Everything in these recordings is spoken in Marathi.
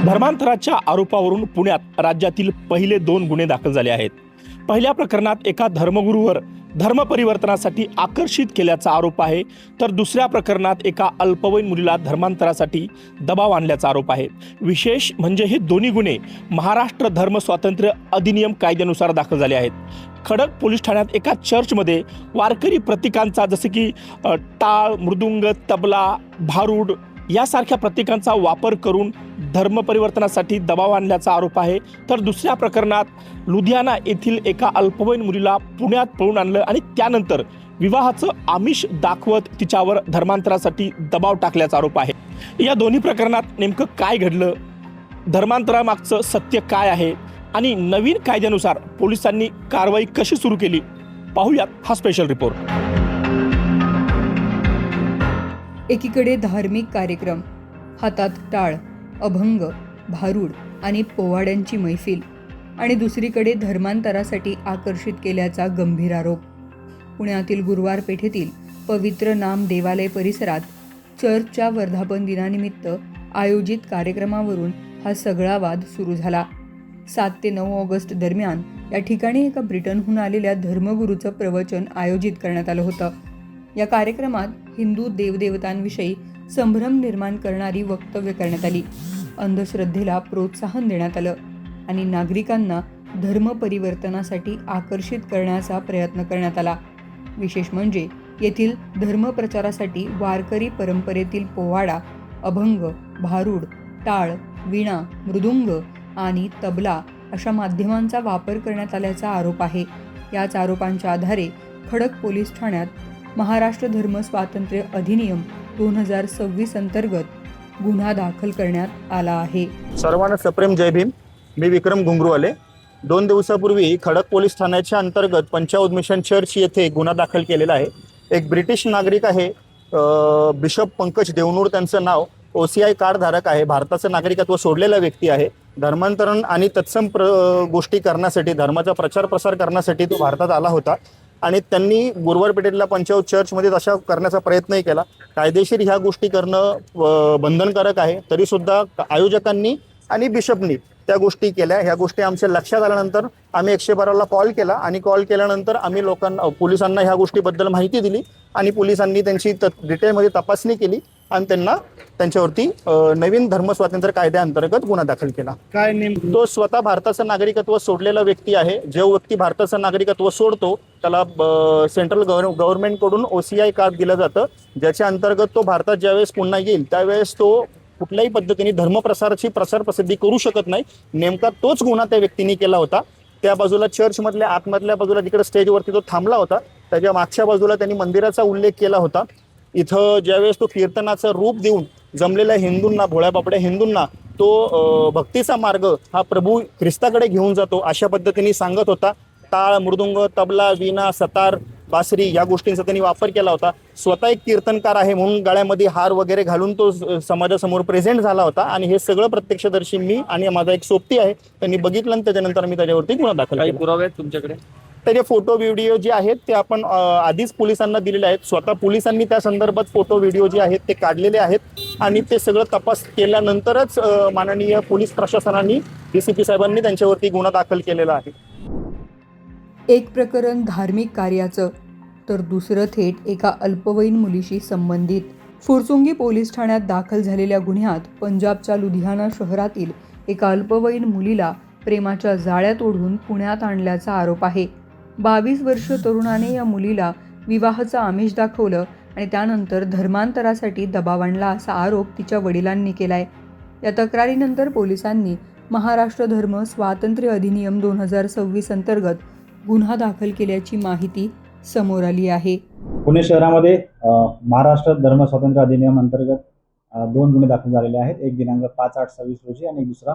धर्मांतराच्या आरोपावरून पुण्यात राज्यातील पहिले 2 गुन्हे दाखल झाले आहेत। पहिल्या प्रकरणात एका धर्मगुरूवर धर्म परिवर्तनासाठी आकर्षित केल्याचा आरोप आहे, तर दुसऱ्या प्रकरणात एका अल्पवयीन मुलीला धर्मांतरासाठी दबाव आणल्याचा आरोप आहे। विशेष म्हणजे हे दोन्ही गुन्हे महाराष्ट्र धर्म स्वातंत्र्य अधिनियम कायद्यानुसार दाखल झाले आहेत। खडक पोलीस ठाण्यात एका चर्चमध्ये वारकरी प्रतीकांचा जसे की टाळ, मृदुंग, तबला, भारूड यासारख्या प्रतीकांचा वापर करून धर्म परिवर्तनासाठी दबाव आणल्याचा आरोप आहे, तर दुसऱ्या प्रकरणात लुधियाना येथील एका अल्पवयीन मुलीला पुण्यात पळून आणलं आणि त्यानंतर विवाहाचं आमिष दाखवत तिच्यावर धर्मांतरासाठी दबाव टाकल्याचा आरोप आहे। या दोन्ही प्रकरणात नेमकं काय घडलं, धर्मांतरामागचं सत्य काय आहे आणि नवीन कायद्यानुसार पोलिसांनी कारवाई कशी सुरू केली, पाहूयात हा स्पेशल रिपोर्ट। एकीकडे धार्मिक कार्यक्रम, हातात टाळ, अभंग, भारूड आणि पोवाड्यांची मैफिल, आणि दुसरीकडे धर्मांतरासाठी आकर्षित केल्याचा गंभीर आरोप। पुण्यातील गुरुवार पेठेतील पवित्र नाम देवालय परिसरात चर्चच्या वर्धापन दिनानिमित्त आयोजित कार्यक्रमावरून हा सगळा वाद सुरू झाला। 7 ते 9 ऑगस्ट दरम्यान या ठिकाणी एका ब्रिटनहून आलेल्या धर्मगुरूचं प्रवचन आयोजित करण्यात आलं होतं। या कार्यक्रमात हिंदू देवदेवतांविषयी संभ्रम निर्माण करणारी वक्तव्य करण्यात आली, अंधश्रद्धेला प्रोत्साहन देण्यात आलं आणि नागरिकांना धर्म परिवर्तनासाठी आकर्षित करण्याचा प्रयत्न करण्यात आला। विशेष म्हणजे येथील धर्मप्रचारासाठी वारकरी परंपरेतील पोवाडा, अभंग, भारूड, टाळ, वीणा, मृदुंग आणि तबला अशा माध्यमांचा वापर करण्यात आल्याचा आरोप आहे। याच आरोपांच्या आधारे खडक पोलीस ठाण्यात महाराष्ट्र धर्म स्वातंत्र्य अधिनियम 2026 अंतर्गत गुन्हा दाखल करण्यात आला आहे। सर्वांना सप्रेम जय भीम। मी विक्रम घुंगरूवाले। 2 दिवसापूर्वी खडक पोलीस ठाण्याच्या अंतर्गत पंचावद मिशन चर्च येथे गुन्हा दाखल केलेला आहे। एक ब्रिटिश नागरिक आहे, बिशप पंकज देवनूर त्यांचं नाव, OCI कार्ड धारक आहे, भारताचं नागरिकत्व सोडलेला व्यक्ती आहे। धर्मांतरण आणि तत्सम गोष्टी करण्यासाठी, धर्माचा प्रचार प्रसार करण्यासाठी तो भारतात आला होता आणि त्यांनी गुरुवार पेठेतल्या पंचावत चर्चमध्ये तशा करण्याचा प्रयत्नही केला। कायदेशीर ह्या गोष्टी करणं बंधनकारक आहे, तरी सुद्धा आयोजकांनी आणि बिशपनी त्या गोष्टी केल्या। ह्या गोष्टी आमच्या लक्षात आल्यानंतर आम्ही 112ला कॉल केला आणि कॉल केल्यानंतर आम्ही पोलिसांना ह्या गोष्टीबद्दल माहिती दिली आणि पोलिसांनी त्यांची डिटेलमध्ये तपासणी केली आणि त्यांच्यावरती नवीन धर्म स्वातंत्र्य कायद्याअंतर्गत गुन्हा दाखल केला। काय नेमकं तो स्वतः भारताचं नागरिकत्व सोडलेला व्यक्ती आहे। जो व्यक्ती भारताचं नागरिकत्व सोडतो त्याला सेंट्रल गव्हर्नमेंटकडून OCI कार्ड दिलं जातं, ज्याच्या अंतर्गत तो भारतात ज्यावेळेस पुन्हा येईल त्यावेळेस तो कुठल्याही पद्धतीने धर्मप्रसाराची प्रसार प्रसिद्धी करू शकत नाही। नेमका तोच गुन्हा त्या व्यक्तीने केला होता। त्या बाजूला चर्चमधल्या आतमधल्या बाजूला जिकडे स्टेजवरती तो थांबला होता त्याच्या मागच्या बाजूला त्यांनी मंदिराचा उल्लेख केला होता। इथं ज्यावेळेस तो कीर्तनाचं रूप देऊन जमलेल्या हिंदूंना, भोळ्या बापड्या हिंदूंना तो भक्तीचा मार्ग हा प्रभू ख्रिस्ताकडे घेऊन जातो अशा पद्धतीने सांगत होता। टाळ, मृदुंग, तबला, वीणा, सतार, बासरी या गोष्टींचा त्यांनी वापर केला होता। स्वतः एक कीर्तनकार आहे म्हणून गळ्यामध्ये हार वगैरे घालून तो समाजासमोर प्रेझेंट झाला होता आणि हे सगळं प्रत्यक्षदर्शी मी आणि माझा एक सोबती आहे त्यांनी बघितलं आणि त्याच्यानंतर मी त्याच्यावरती गुन्हा दाखल केला। पुरावे आहेत तुमच्याकडे? त्याचे फोटो व्हिडिओ जे आहेत ते आपण आधीच पोलिसांना दिलेले आहेत। स्वतः पोलिसांनी त्या संदर्भात फोटो व्हिडिओ जे आहेत ते काढलेले आहेत आणि ते सगळं तपास केल्यानंतरच माननीय पोलीस प्रशासनाने DCP साहेबांनी त्यांच्यावरती गुन्हा दाखल केलेला आहे। एक प्रकरण धार्मिक कार्याचं, तर दुसरं थेट एका अल्पवयीन मुलीशी संबंधित। फुरसुंगी पोलीस ठाण्यात दाखल झालेल्या गुन्ह्यात पंजाबच्या लुधियाना शहरातील एका अल्पवयीन मुलीला प्रेमाच्या जाळ्यात ओढून पुण्यात आणल्याचा आरोप आहे। 22 वर्ष तरुणाने या मुलीला विवाहाचं आमिष दाखवलं आणि त्यानंतर धर्मांतरासाठी दबाव आणला असा आरोप तिच्या वडिलांनी केलाय। या तक्रारीनंतर पोलिसांनी महाराष्ट्र धर्म स्वातंत्र्य अधिनियम 2026 अंतर्गत गुन्हा दाखल केल्याची माहिती समोर आली आहे। पुणे शहरामध्ये महाराष्ट्र धर्म स्वातंत्र्य अधिनियम अंतर्गत 2 गुन्हे दाखल झालेले आहेत। एक दिनांक 5/8/26 रोजी आणि दुसरा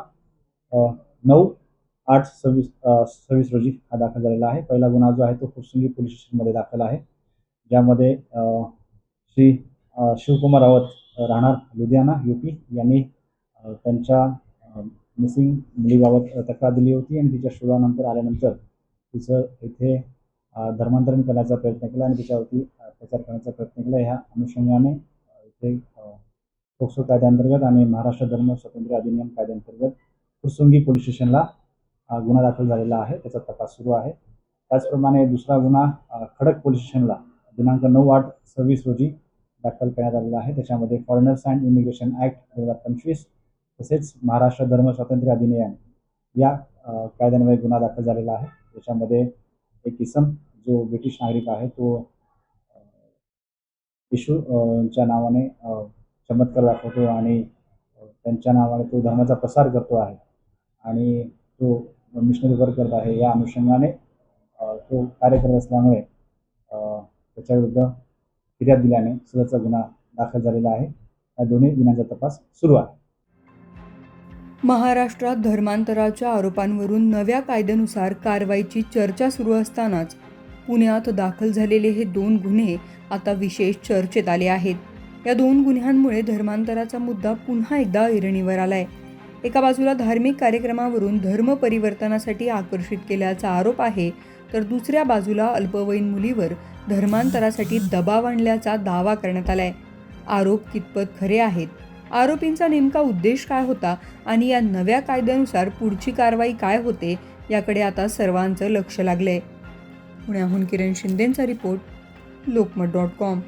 9/8/26 रोजी हा दाखल झालेला आहे। पहिला गुन्हा जो आहे तो फुरसुंगी पोलीस स्टेशनमध्ये दाखल आहे, ज्यामध्ये श्री शिवकुमार रावत राहणार लुधियाना UP यांनी त्यांच्या मिसिंग मुलीबाबत तक्रार दिली होती आणि तिच्या शोधानंतर आल्यानंतर तिचं इथे धर्मांतरण करण्याचा प्रयत्न केला आणि तिच्यावरती प्रचार करण्याचा प्रयत्न केला। ह्या अनुषंगाने इथे पोक्सो कायद्याअंतर्गत आणि महाराष्ट्र धर्म स्वातंत्र्य अधिनियम कायद्याअंतर्गत फुरसुंगी पोलीस स्टेशनला गुन्हा दाखल झालेला आहे. त्याचा तपास सुरू आहे. त्याचप्रमाणे दुसरा गुन्हा खडक पोलीस स्टेशनला दिनांक 9/8/26 रोजी दाखल करण्यात आलेला आहे. त्याच्यामध्ये फॉरेनर्स अँड इमिग्रेशन ॲक्ट 2025 तसेच महाराष्ट्र धर्म स्वातंत्र्य अधिनियम या कायद्यान्वये गुन्हा दाखल झालेला आहे. त्याच्यामध्ये एक इसम जो ब्रिटिश नागरिक आहे तो येशू च्या नावाने चमत्कार दाखवतो आणि त्यांच्या नावाने तो धर्माचा प्रसार करतो आहे आणि तो मिशनरी वर्क करत आहे. या अनुषंगाने तो कार्य करत असल्यामुळे त्याच्याविरुद्ध फिर्याद दिल्याने सदरचा गुन्हा दाखल झालेला आहे. या दोन्ही गुन्ह्यांचा तपास सुरू आहे. महाराष्ट्रात धर्मांतराच्या आरोपांवरून नव्या कायद्यानुसार कारवाईची चर्चा सुरू असतानाच पुण्यात दाखल झालेले हे 2 गुन्हे आता विशेष चर्चेत आले आहेत. या 2 गुन्ह्यांमुळे धर्मांतराचा मुद्दा पुन्हा एकदा ऐरणीवर आलाय. एका बाजूला धार्मिक कार्यक्रमावरून धर्म परिवर्तनासाठी आकर्षित केल्याचा आरोप आहे, तर दुसऱ्या बाजूला अल्पवयीन मुलीवर धर्मांतरासाठी दबाव आणल्याचा दावा करण्यात आलाय. आरोप कितपत खरे आहेत, आरोपींचा नेमका उद्देश काय होता आणि या नव्या कायद्यानुसार पुढची कारवाई काय होते याकडे आता सर्वांचं लक्ष लागलंय. पुण्याहून किरण शिंदेंचा रिपोर्ट, लोकमत.com.